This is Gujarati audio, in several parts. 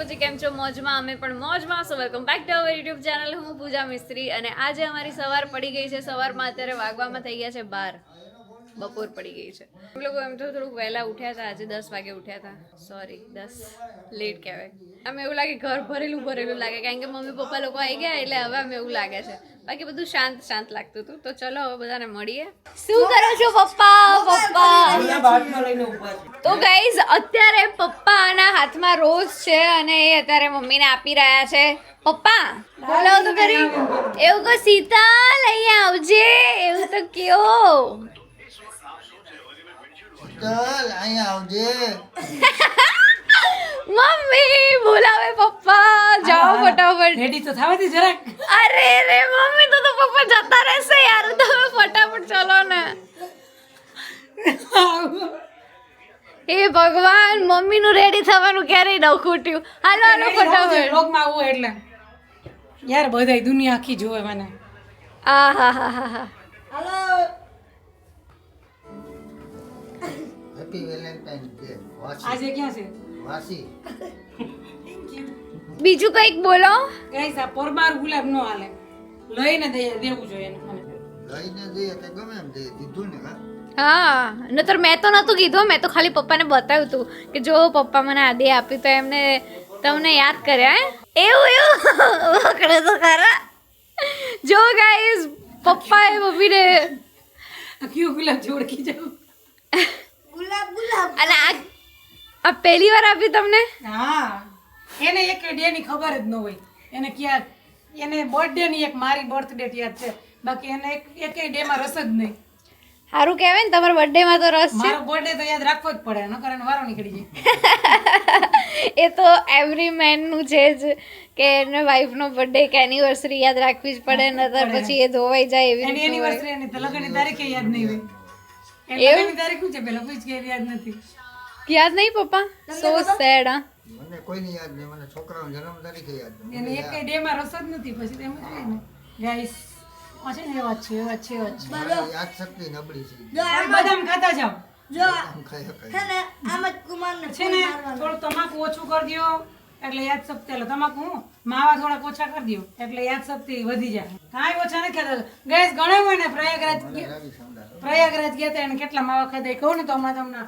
પછી કેમ છો? મોજમાં? અમે પણ મોજમાં. સો welcome back to our YouTube channel. હું પૂજા મિસ્ત્રી અને આજે અમારી સવાર પડી ગઈ છે. સવારમાં અત્યારે વાગવામાં થઈ ગયા છે 12. બપોર પડી ગઈ છે. અમે લોકો એમ તો થોડુંક વહેલા ઉઠ્યા હતા. આજે 10 વાગે ઉઠ્યા હતા. સોરી 10 લેટ કહેવાય. અમે એવું લાગે ઘર ભરેલું ભરેલું લાગે કારણ કે મમ્મી પપ્પા લોકો આવી ગયા એટલે હવે અમે એવું લાગે છે. બાકી બધું શાંત શાંત લાગતું હતું. તો ચલો હવે બધાને મળીએ. શું કરો છો પપ્પા? તો ગાઈઝ અત્યારે પપ્પાના હાથમાં રોઝ છે અને એ અત્યારે મમ્મીને આપી રહ્યા છે. પપ્પા બોલાવો તો ખરી. એવું કહો શીતલ અહીંયા આવજે એવું તો કયો. ચાલ અહીંયા આવજે. મમ્મી બોલાવે પપ્પા જાઓ ફટાફટ. રેડી તો થવા દે જરાક. અરે રે મમ્મી તો પપ્પા જતા રહેશે યાર. તમે ફટાફટ ચલો ને. હે ભગવાન મમ્મી નું રેડી થવાનું ક્યારેય ન ખૂટ્યું. હાલો હાલો ફટાફટ. વ્લોગમાં આવું એટલે યાર બધાય દુનિયા આખી જોવે મને. આ હા હા હા હા. Happy Valentine day. આજે ક્યાં છે વાસી. બીજું કંઈક બોલો. ગાઈસ આ પરબાર ગુલાબ નો હાલે, લઈને દેવું જોઈએ એને મને. લઈને જઈએ કે ગમે એમ જઈએ દીધું ને હા. હા નતર મેં તો નતું કીધું. મેં તો ખાલી પપ્પાને બતાવ્યું હતું કે જો પપ્પા મને આદે આપ્યું તો એમને તમને યાદ કર્યા. એવું પકડે તો ખરા. જો ગાઈસ પપ્પાએ મમ્મીને આ કયું ગુલાબ જોડકી જાવ. અને આ પહેલી વાર આપ્યું તમને. હા એને એક ડે ની ખબર જ ન હોય. એને ક્યાં એને બર્થડે ની એક મારી બર્થડે યાદ છે, બાકી એને એક ડે માં રસ જ નહીં. સારું કહેવાય ને તમારા બર્થડે માં તો રસ છે. મારો બર્થડે તો યાદ રાખવો જ પડે, નકર એને વારો નીકળી જાય. એ તો એવરી મેન નું છે જ કે એને વાઈફ નો બર્થડે કે એનિવર્સરી યાદ રાખવી જ પડે, નતર પછી એ ધોવાઈ જાય એવી એની રીતે હોય. એનિવર્સરી એની લગ્નની તારીખ યાદ નહીં હોય. એ લગ્નની તારીખ શું છે પેલા પૂછ કે યાદ નથી. યાદ નહીં પપ્પા? સો સેડ. હા મને કોઈની યાદ નહીં. મને છોકરાનો જન્મ તારીખે યાદ નહીં. એને એક ડે માં રસ જ નથી. પછી તેમ જ હોય ને ગાઈસ. આ છે ને એ વાત છે. મારી યાદ શક્તિ નબળી છે. બદામ ખાતા જાવ આમ ખાઈ શકાય. છે ને. થોડું તમાકુ ઓછું કરી દો એટલે યાદ શક્તિ. એટલે તમાકુ હું માવા થોડાક ઓછા કરી દો એટલે યાદ શક્તિ વધી જાય. કાંઈ ઓછા નથી ખાતા ગાઈસ. ઘણા હોય ને પ્રયાગરાજ ગયા હતા એને કેટલા માવા ખાધા કહું ને તો હમણાં તમને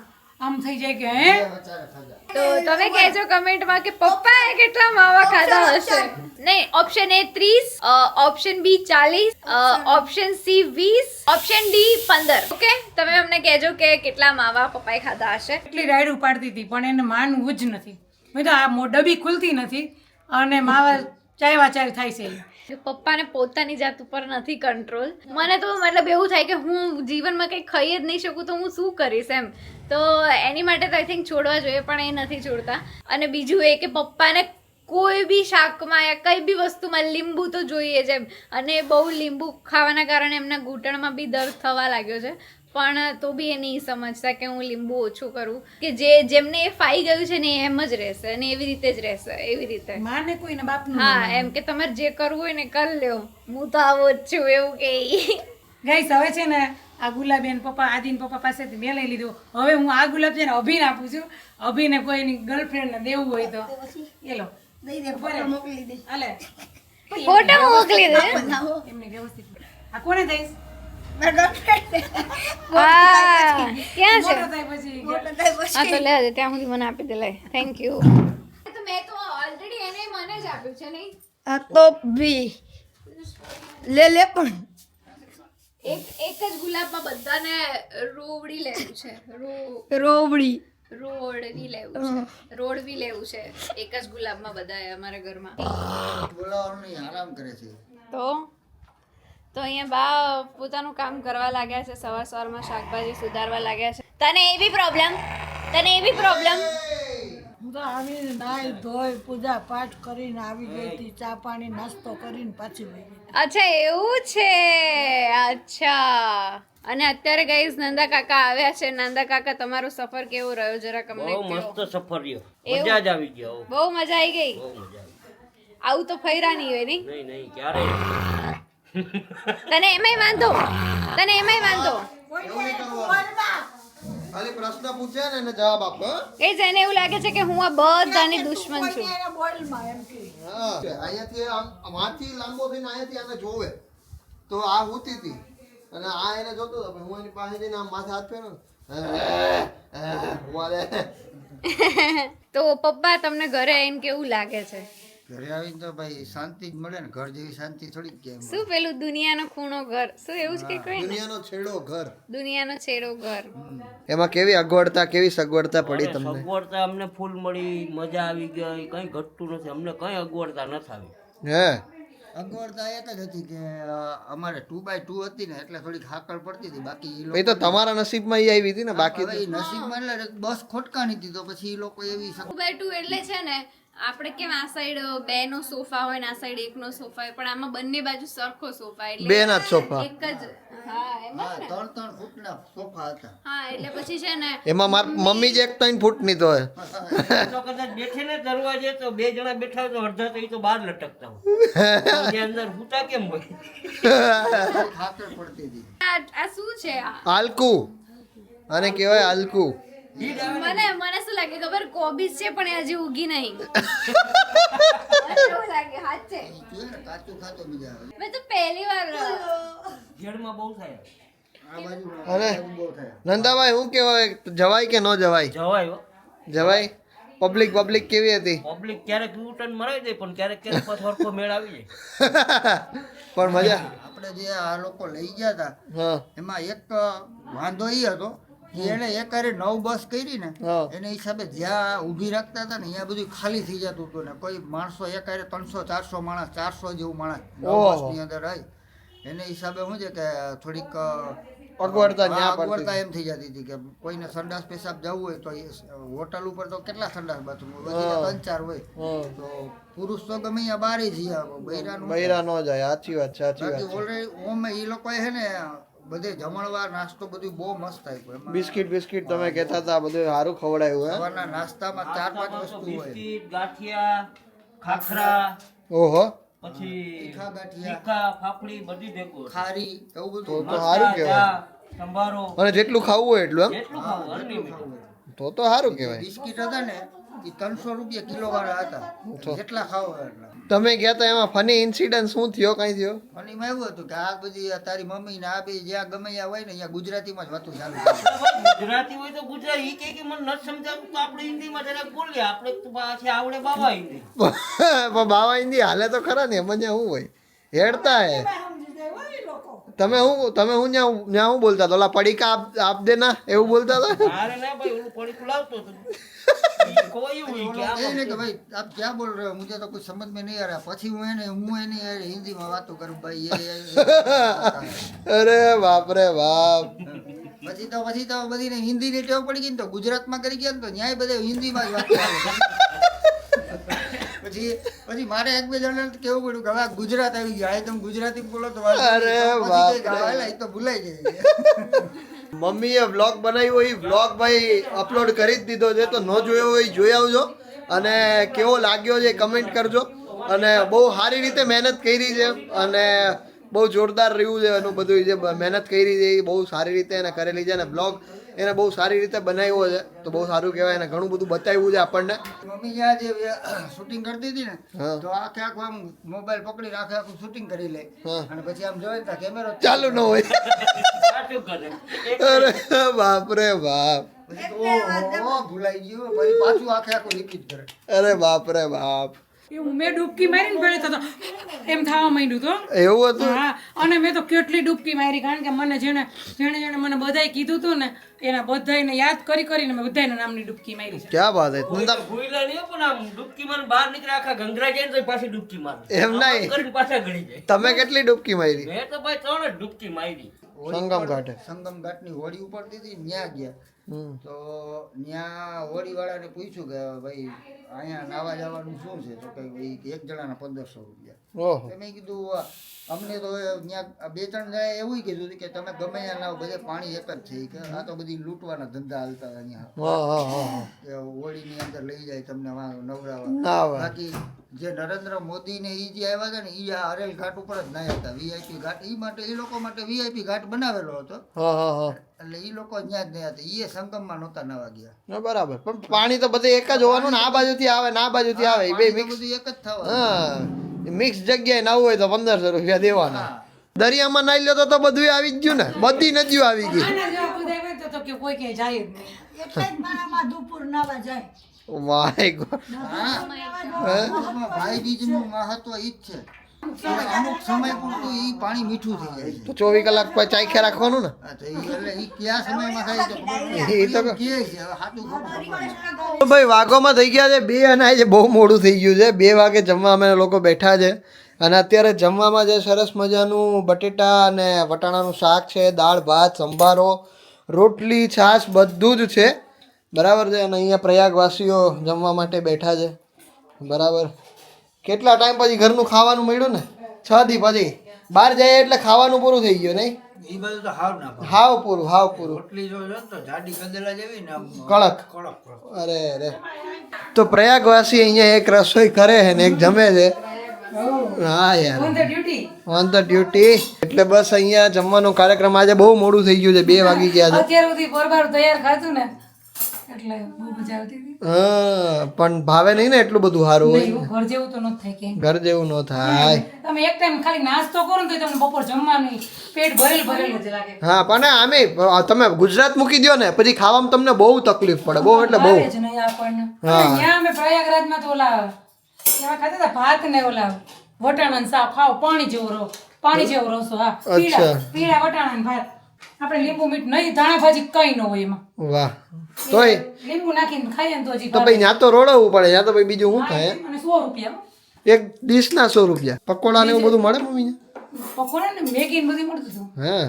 આમ થઈ જાય કે હે. તો તમે કહેજો કમેન્ટમાં કે પપ્પાએ કેટલા માવા ખાધા હશે. નહીં, option A 30, option B 40, option C 20, option D 15. Okay તમે અમને કહેજો કે કેટલા માવા પપ્પાએ ખાધા હશે. એટલી રાયડું પાડતી હતી પણ એને માનવું જ નથી. મેં તો આ ડબ્બી ખુલતી નથી અને માવા ચાય થાય છે. પપ્પાને પોતાની જાત ઉપર નથી કંટ્રોલ. મને તો મતલબ એવું થાય કે હું જીવનમાં કંઈ ખાઈ જ નહીં શકું તો હું શું કરીશ એમ. તો એની માટે તો આઈ થિંક છોડવા જોઈએ પણ એ નથી છોડતા. અને બીજું એ કે પપ્પાને કોઈ બી શાકમાં યા કઈ બી વસ્તુમાં લીંબુ તો જોઈએ જ એમ. અને બહુ લીંબુ ખાવાના કારણે એમના ઘૂંટણમાં બી દર્દ થવા લાગ્યો છે. પણ તો બી એ નહીં સમજતા કે હું લીંબુ ઓછું કરું કે જેમને એ ફાઈ ગયું છે ને એમ જ રહેશે અને એવી રીતે જ રહેશે. એવી રીતે માને કોઈને બાપનું હા એમ કે તમારે જે કરવું હોય ને કરી લ્યો. હું તો આવો જ છું એવું કે. ગાઈસ હવે છે ને આ ગુલાબેન પપ્પા આદિન પપ્પા પાસેથી મેં લઈ લીધો. હવે હું આ ગુલાબ છે ને અભિને આપું છું. અભિને કોઈની ગર્લફ્રેન્ડને દેવું હોય તો એ લો મોકલી દે. હાલે ફોટો મોકલી દે. એમને વ્યવસ્થિત. આ કોને દઈશ? ક્યાં છે? મોટો થાય પછી હા તો લે ત્યાં સુધી મને આપી દે. લે થેન્ક યુ. તો મેં તો ઓલરેડી એને મને જ આપ્યું છે નહીં. આ તો બી લે પણ એક જ ગુલાબમાં બધાને રોવડી લેવું છે. રોવડી રોડવી લેવું છે. રોડવી લેવું છે એક જ ગુલાબમાં બધાએ અમારા ઘરમાં. બોલાવવાનું નહીં, આરામ કરે છે. તો અહીંયા બા પોતાનું કામ કરવા લાગ્યા છે. સવારમાં શાકભાજી સુધારવા લાગ્યા છે. તને એવી પ્રોબ્લેમ હું તો આવીને નાઈ ધોઈ પૂજા પાઠ કરીને આવી ગઈ હતી. ચા પાણી નાસ્તો કરીને પાછી વહી ગઈ. અચ્છા એવું છે. અચ્છા. અને અત્યારે ગાઈઝ નંદા કાકા આવ્યા છે. નંદા કાકા તમારો સફર કેવો રહ્યો જરા અમને કહો. બહુ મસ્ત સફર રહ્યો. મજા જ આવી ગયો. બહુ મજા આવી ગઈ. આવું તો ફૈરા નહીં હોય નહીં. નહીં ક્યારે. તને એમાંય વાંધો. ખાલી પ્રશ્ન પૂછે ને એને જવાબ આપો હો? એ જ એને એવું લાગે છે કે હું આ બધાની દુશ્મન છું. એને બોઇલમાં એમ કે હા અહીંયાથી આમાંથી લાંબો થઈને અહીંયાથી આને જોવે તો આ હુતી હતી અને આ એને જોતો હતો પણ હું એની પાસે જઈને આમ માથે હાથ ફેરવ્યો ને, તો પપ્પા તમને ઘરે આવીને કેવું લાગે છે? ઘરે આવીને તો ભાઈ શાંતિ જ મળે ને, ઘર જેવી શાંતિ થોડીક કેમ શું પેલું દુનિયાનો ખૂણો ઘર, શું એવું જ કંઈક હોય ને? દુનિયાનો છેડો ઘર. દુનિયાનો છેડો ઘર. એમાં કેવી અગવડતા કેવી સગવડતા પડી અરે, તમને? સગવડતા અમને ફૂલ મળી, મજા આવી ગઈ, કઈ ઘટતું નથી, અમને કઈ અગવડતા નથી આવી. હે અગવડતા એક જ હતી કે અમારે 2x2 હતી ને એટલે થોડીક હાકળ પડતી હતી. બાકી ઈ એ તો તમારા નસીબમાં ઈ આવી હતી ને, બાકી હવે ઈ નસીબમાં એટલે બસ ખોટકાની હતી તો પછી ઈ લોકો એવી 2x2 એટલે છે ને આપણે કેમ આ સાઈડ બે નો સોફા હોય ને આ સાઈડ એકનો સોફા હોય, પણ આમાં બંને બાજુ સરખો સોફા એટલે બે ના જ સોફા. એક જ. હા એમાં ને 3-3 ફૂટના સોફા હતા. હા એટલે પછી છે ને એમાં માર મમ્મી જ 1 ફૂટની તો હે. તો કદાચ બેઠે ને દરવાજે તો 2 જણા બેઠા હોય તો અડધા તો ઈ તો બહાર લટકતા હોય. જે અંદર હુતા કેમ હોય? હાકળ પડતી હતી. આ શું છે આ? આલકુ આને કહેવાય આલકુ. મને શું લાગે ખબર, કોબીજ છે પણ એ હજી ઉગી નહીં. મને એવું લાગે હાચે. તું ને કાચું ખાતો બીજા આવે. મેં તો પહેલી વાર ઘેરમાં બહુ થાય. આ બાજુ અરે બહુ થાય. નંદાભાઈ હું કહેવાય, જવાય કે ન જવાય? જવાય હો. જવાય. પબ્લિક કેવી હતી? પબ્લિક ક્યારેક યુટર્ન મરાવી દે પણ ક્યારેક પાછો હરખો મેળ આવી જાય. પણ મજા. આપણે જે આ લોકો લઈ ગયા હતા હા એમાં એક વાંધો ઈ હતો કે એને એકારે 9 બસ કરી ને હા. એને હિસાબે જ્યાં ઊભી રાખતા હતા ને ત્યાં બધું ખાલી થઈ જતું હતું ને કોઈ માણસો એકારે 300-400 માણસ 400 જેવું માણસ 9 ઓહો. બસની અંદર આવી એને હિસાબે શું છે કે થોડીક અગવડતા હા, ન્યા પડતી અગવડતા એમ થઈ જતી હતી કે કોઈને સંડાસ પેશાબ જવું હોય તો એ હોટલ ઉપર તો કેટલા સંડાસ બાથરૂમ હોય, હા. 3-4 હોય હા. તો પુરુષ તો ગમે ત્યાં બારે જઈ આવે, બૈરાનું બૈરા ન જાય. સાચી વાત છે, સાચી બાકી વાત છે. ઓલરેડી ઓમે એ લોકોએ છે ને બધે જમણવાર નાસ્તો બધું બહુ મસ્ત આપ્યો. એમાં બિસ્કિટ તમે કહેતા હતા બધું સારું ખવડાયું હે. સવારના નાસ્તામાં 4-5 વસ્તુ હોય. બિસ્કિટ, ગાંઠિયા, ખાખરા, ઓહો પછી તીખા ગાંઠિયા, તીખા, ફાફડી બધી ભેગું હતું. ખારી એવું તો બધું. તો સારું કહેવાય. ચા, સંભારો, અને જેટલું ખાવું હોય એટલું એમ. જેટલું ખાવું unlimited. તો સારું કહેવાય. બિસ્કિટ હતા ને એ 300 રૂપિયા કિલો વાળા હતા, જેટલા ખાવ હોય એટલા. તમે ગયા તા એમાં ફની ઇન્સિડન્ટ શું થયો? કઈ થયો? અને એમાં એવું હતું કે આ બધી તારી મમ્મી ને આ બી જ્યાં ગમે ત્યાં હોય ને અહીંયા ગુજરાતીમાં જ વાતું ચાલુ કરે. ગુજરાતી હોય તો ગુજરાતી, ઈ કહે કે મને નથી સમજાતું તો આપણે હિન્દીમાં જરાક બોલીએ, આપણે તો પાછી આવડે બાબા હિન્દી. પણ બાવા હિન્દી હાલે તો ખરા ને, એમાં ત્યાં શું હોય? હેડતા હે. સમજી જાય હોય એ લોકો. તમે હું ત્યાં હું બોલતા હતા? ઓલા પડીકા આપ દેના એવું બોલતા હતા? મારે ના ભાઈ ઓલું પડીકું લાવતો હતો. ઈ કોઈ એવું ઈ કે કહે ને કે ભાઈ આપ ક્યાં બોલ રહે હો, મુझे तो कुछ समझ में नहीं आ रहा. પછી હું એની હારે હિન્દીમાં વાતો કરું ભાઈ અરે બાપ રે બાપ. પછી તો બધીને હિન્દીની ટેવ પડી ગઈ ને તો ગુજરાતમાં કરી ગયા ને તો ન્યાય બધે હિન્દીમાં જ વાત કરે. પછી મારે એક બે જણા કેવું પડ્યું કે હવે આ ગુજરાત આવી ગયા, આ તમે ગુજરાતી બોલો તો વાત અરે પછી બાપ કઈ રે. ગાવાયેલા, એ તો ભૂલાઈ જાય. મમ્મીએ વ્લોગ બનાવ્યો, એ વ્લોગ ભાઈ અપલોડ કરી જ દીધો છે, તો ન જોયો હોય એ જોઈ આવજો અને કેવો લાગ્યો છે કમેન્ટ કરજો. અને બહુ સારી રીતે મહેનત કરી છે અને બહુ જોરદાર રહ્યું છે એનું બધું જે મહેનત કરી છે એ બહુ સારી રીતે એને કરેલી છે અને બ્લોગ એને બહુ સારી રીતે બનાવ્યો છે, તો બહુ સારું કહેવાય. એને ઘણું બધું બતાવ્યું છે આપણને. મમ્મી જ્યાં જે શૂટિંગ કરતી હતી ને હા. તો આખે આખું આમ મોબાઈલ પકડીને આખું શૂટિંગ કરી લે હા. અને પછી આમ જોયે તો કેમેરો ચાલુ ન હોય. સાચું કરે. અરે બાપ રે બાપ. પછી તો ઓહો, ભૂલાઈ ગયું. પછી પાછું આખે આખું રિપીટ કરે. અરે બાપ રે બાપ. એવું મેં ડૂબકી મારીને પહેલે તો એમ થવા માંડ્યું તો એવું હતું? હા. અને મેં તો કેટલી ડૂબકી મારી, કારણ કે મને જેણે મને બધાય કીધું હતું ને એના બધાયને યાદ કરીને મેં બધાયના નામની ડૂબકી મારી છે. ક્યાં વાત હે. કોઈ તો ભૂયલા નહીં પણ આમ ડૂબકી મારીને બહાર નીકળે, આખા ગંગરા જાય ને તો પાછી ડૂબકી મારે. એમ નહીં. કરીને પાછા ગળી જાય. તમે કેટલી ડૂબકી મારી? મેં તો ભાઈ 3 જ ડૂબકી મારી. સંગમ ઘાટે. સંગમ ઘાટની હોડી ઉપડતી હતી ને ન્યા ગયા હમ. તો ત્યાં હોડીવાળાને પૂછ્યું કે ભાઈ અહીંયા નાવા જવાનું શું છે? તો કે ભાઈ એક જણાના 1500 રૂપિયા. ઓહો. તો મેં કીધું અમને તો ત્યાં 2-3 જણાએ એવું કીધું હતું કે તમે ગમે ત્યાં લાવો બધે પાણી એક જ છે કે આ તો બધી લૂંટવાના ધંધા હાલતા હતા અહીંયા કે હોળીની અંદર લઈ જાય તમને નવરાવા બાકી જે નરેન્દ્ર મોદી ને ઈ જે આવ્યા હતા ને ઈ આ હરેલ ઘાટ ઉપર જ ના હતા વીઆઈપી ઘાટ ઈ માટે ઈ લોકો માટે વીઆઈપી ઘાટ બનાવેલો હતો એટલે ઈ લોકો ત્યાં જ નહીં હતા ઈ સંગમમાં નહોતા નવા ગયા બરાબર પણ પાણી તો બધે એક જ હોવાનું ને આ બાજુથી આવે ને આ બાજુથી આવે એ બે મિક્સ બધું એક જ થવાનું હા મિક્સ જગ્યાએ નાવું હોય તો 1500 રૂપિયા દેવાના દરિયામાં નાઈ લ્યો તો બધું આવી જ ગયું ને બધી નદીઓ આવી ગઈ આના જેવા ખુદાઈ હોય તો કે કોઈ ક્યાંય જાય જ નહીં. એટલે જ મારા માધુપુર નાવા જાય માય ગોડ ભાઈ બીજનું મહત્વ ઈ જ છે અમુક સમય પૂરતું ઈ પાણી મીઠું થઈ જાય છે તો 24 કલાક પછી ચાખ્યા રાખવાનું ને હા, તો એટલે ઈ કયા સમયમાં થાય તો ખબર ઈ તો નહીં. કે છે હવે સાચું ખબર પડે. તો ભાઈ વાઘોમાં થઈ ગયા છે 2 અને આજે બહુ મોડું થઈ ગયું છે 2 વાગે જમવા અમે લોકો બેઠા છે અને અત્યારે જમવામાં જે સરસ મજાનું બટેટા અને વટાણાનું શાક છે દાળ ભાત સંભારો રોટલી છાશ બધું જ છે બરાબર છે અને અહીંયા પ્રયાગવાસીઓ જમવા માટે બેઠા છે બરાબર કેટલા ટાઈમ પછી ઘરનું ખાવાનું મળ્યું ને 6 દી પછી બહાર જઈએ એટલે ખાવાનું પૂરું થઈ ગયું નહીં ઈ બધું તો હાવ ના હાવ પૂરું રોટલી જો ને તો જાડી ગંદેલા જેવી ને આમ કડક અરે તો પ્રયાગવાસી અહીંયા એક રસોઈ કરે છે ને એક જમે છે હા યાર On the duty. On the duty એટલે બસ અહીંયા જમવાનો કાર્યક્રમ આજે બહુ મોડું થઈ ગયું છે 2 વાગી ગયા છે અત્યાર સુધી બરોબર તૈયાર ખાધું ને એટલે બહુ મજા આવતી હતી. હા પણ ભાવે નહીં ને એટલું બધું સારું હોય એવું ઘર જેવું તો ન થાય કે ઘર જેવું ન થાય તમે એક ટાઈમ ખાલી નાસ્તો કરો ને તો તમને બપોર જમવાનું પેટ ભરેલું જ લાગે. હા પણ આમે તમે ગુજરાત મૂકી દો ને પછી ખાવામાં તમને બહુ તકલીફ પડે બહુ એટલે બહુ ભાવે જ નહીં આપણને. અને ત્યાં અમે પ્રયાગરાજમાં તો ઓલા એમાં ખાતા હતા ભાત ને ઓલા વટાણાનું શાક ખાવ પાણી જેવો રસો હા પીળા વટાણા ને ભાત આપણે લીંબુ મીઠ નહીં ધાણા ભાજી કઈ ન હોય એમાં વાહ તોય લીંબુ નાખીને ખાઈએ ને તો હજી તો પછી ત્યાં તો રોડવું પડે ત્યાં તો પછી બીજું શું થાય અને 100 રૂપિયા એક ડીશના 100 રૂપિયા પકોડા ને એવું બધું મળે મમ્મી પકોડા ને મેગી ને બધું મળતું હતું હા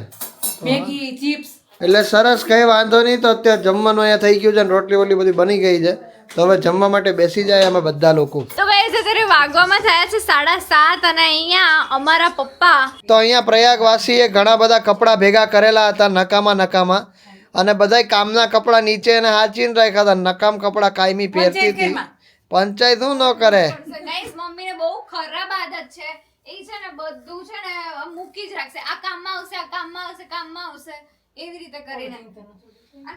મેગી ચિપ્સ એટલે સરસ કઈ વાંધો નહીં તો અત્યારે જમવાનું અહીંયા થઈ ગયું છે ને રોટલી વોટલી બધી બની ગઈ છે તો હવે જમવા માટે બેસી જાય અમે બધા લોકો તો ગાઈઝ અત્યારે વાગવામાં થયા છે 7:30 અને અહીંયા અમારા પપ્પા તો અહીંયા પ્રયાગવાસીએ ઘણા બધા કપડાં ભેગા કરેલા હતા નકામા અને બધાય કામના કપડાં નીચે અને હાચીને રાખ્યા હતા નકામ કપડાં કાયમી પહેરતી હતી પંચાયત શું ન કરે ગાઈઝ મમ્મીને બહુ ખરાબ આદત છે એ છે ને બધું છે ને મૂકી જ રાખશે આ કામમાં આવશે આ કામમાં આવશે એવી રીતે કરીને અને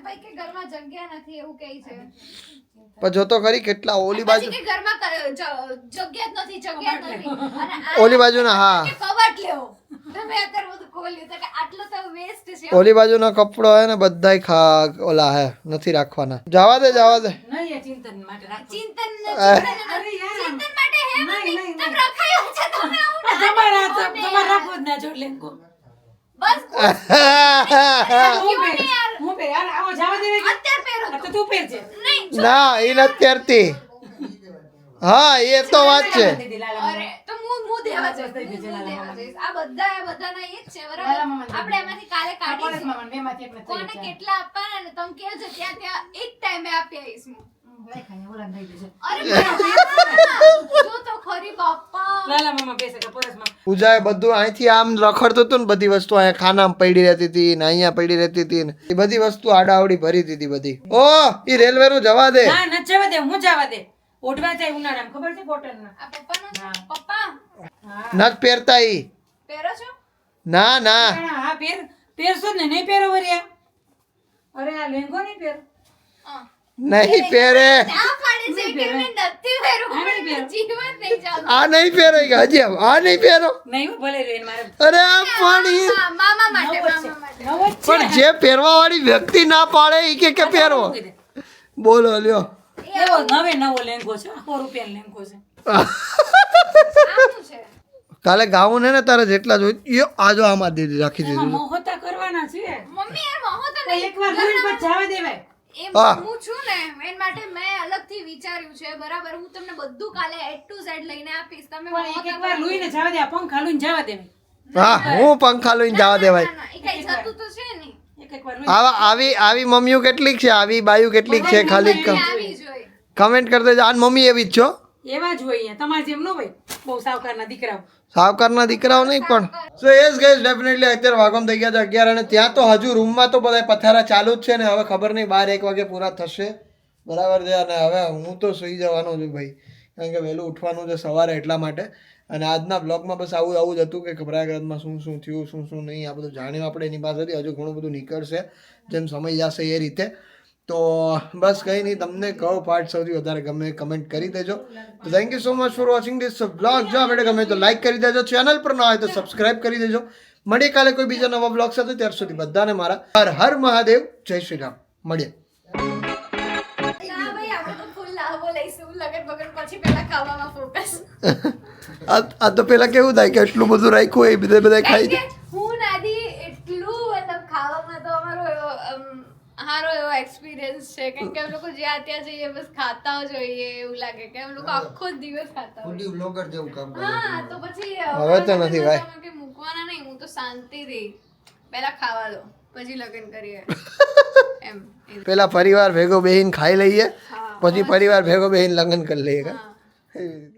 પછી કે ઘરમાં જગ્યા નથી એવું કહે છે પણ જોતો ખરી કેટલા ઓલી બાજુ પછી કે ઘરમાં જગ્યા જ નથી અને આ ઓલી બાજુના હા કે કબાટ લેવો તમે અત્યારે બધું ખોલ્યું તો કે આટલો તો વેસ્ટ છે ઓલી બાજુનો કપડો હે ને બધાય ઓલા હે નથી રાખવાના જવા દે નહીં એ ચિંતન માટે રાખો. ચિંતન યાર. માટે હે મમ્મી નહીં. તમે રખાયો છે તમે આવું ના તમારે રાખવું જ ના જો લેંગો બસ હું પહેર યાર આવો જવા દેવે કે અત્યારે પહેરો આ તો તું પહેરજે નહીં ના એ નથી પહેરતી હા એ તો વાત છે અરે તો હું દેવા જઈશ આ બધાના એ જ છે બરાબર આપણે એમાંથી કાલે કાઢીશું કોને કેટલા આપવાના ને તમે કહેજો ત્યાં એક ટાઈમે આપી આવીશ હું અરે જો તો ખરી બાપા લાલા મામા બેસે કે પરસમાં પૂજાએ બધું અહીંથી આમ રખડતું હતું ને બધી વસ્તુ અહીંયા ખાનામાં પડી રહેતી હતી ને અહીંયા પડી રહેતી હતી ને એ બધી વસ્તુ આડાવડી ભરી દીધી બધી ઓ એ રેલવે નું જવા દે ના ન જવા દે હું જવા દે ઓઢવા જાય ઉનાળામાં ખબર છે કોટનના આ પપ્પાનો છે? પપ્પા નથી પહેરતા ઈ પહેરો છો ના હા પહેરશો જ ને નહીં પહેરો વરિયા અરે આ લેંગો નહીં પહેર નહીં પહેરે આ પાડે છે કે મેં નથી પહેરું જીવન નહીં ચાલતું આ નહીં પહેરો કે હજી આ નહીં પહેરો નહીં હું ભલે રહ્યો મારે અરે આ પાણી મામા માટે નવો જ પણ જે પહેરવા વાળી વ્યક્તિ ના પાડે ઈ કે પહેરવો બોલો લ્યો એવો નવો લેંગો છે 100 રૂપિયાનો લેંગો છે આનું છે કાલે ગાવું ને તારે જેટલા જોઈ આ જો આમાં દીધી રાખી એમાં દીધું મોહતા કરવાના છે મમ્મી યાર મહો તો નહીં એકવાર જોઈને પછી જવા દેવાય એ હું છું ને એન માટે મેં અલગથી વિચાર્યું છે બરાબર હું તમને બધું કાલે A to Z લઈને આપીશ તમે પણ એકવાર લૂઈને જવા દે આ પંખા લૂઈને જવા દેવાય હા હું પંખા લઈને જવા દેવાય એ કઈ જતું તો છે નહીં એકવાર આવી મમ્મીઓ કેટલીક છે આવી બાયુ કેટલીક છે ખાલી આવી જોઈ કમેન્ટ કરી દેજો આ મમ્મી એવી જ છો એવા જ હોય અહીંયા તમારે જેમ ન હોય બહુ સાવકારના દીકરાઓ સાવકારના દીકરાઓ નહીં પણ સો યસ ગાઈઝ ડેફિનેટલી અત્યારે વાગમ થઈ ગયા છે 11 અને ત્યાં તો હજુ રૂમમાં તો બધા પથારા ચાલુ જ છે ને હવે ખબર નહીં 12-1 વાગે પૂરા થશે બરાબર છે અને હવે હું તો સુઈ જવાનો છું ભાઈ કારણ કે વહેલું ઉઠવાનું છે સવારે એટલા માટે અને આજના બ્લોગમાં બસ આવું જ હતું કે પ્રયાગરાજમાં શું થયું શું નહીં આ બધું જાણ્યું આપણે એની પાસેથી હજુ ઘણું બધું નીકળશે જેમ સમય જશે એ રીતે તો બસ કંઈ નહીં તમને કયો પાર્ટ સૌથી વધારે ગમે કમેન્ટ કરી દેજો તો thank you so much for watching this blog જો આપણે ગમે તો લાઈક કરી દેજો ચેનલ પર ના હોય તો સબસ્ક્રાઇબ કરી દેજો મળીએ કાલે કોઈ બીજા નવા બ્લોગ સાથે ત્યાર સુધી બધાને મારા હર હર મહાદેવ જય શ્રી રામ મળીએ ના ભાઈ આપણે તો ફૂલ લાભો લઈશું લગન બગન પછી પહેલા ખાવામાં ફોકસ આ તો પેલા કેવું થાય કે એટલું બધું રાખ્યું એ બધા ખાઈ જાય હું નાદી એટલું મતલબ ખાવામાં તો અમારો એવો સારો એવો એક્સપિરિયન્સ છે કેમ કે અમે લોકો જ્યાં ત્યાં જઈએ બસ ખાતા જોઈએ એવું લાગે કે અમે લોકો આખો દિવસ ખાતા હોય ફૂડી વ્લોગર જેવું કામ કરે હા તો પછી હવે તો નથી ભાઈ. અમે કે મૂકવાના નહીં હું તો શાંતિથી પહેલા ખાવા દો પછી લગ્ન કરીએ એમ પેલા પરિવાર ભેગો બેહીને ખાઈ લઈએ પછી પરિવાર ભેગો બેહીને લગ્ન કરી લઈએ કા એવી રીતે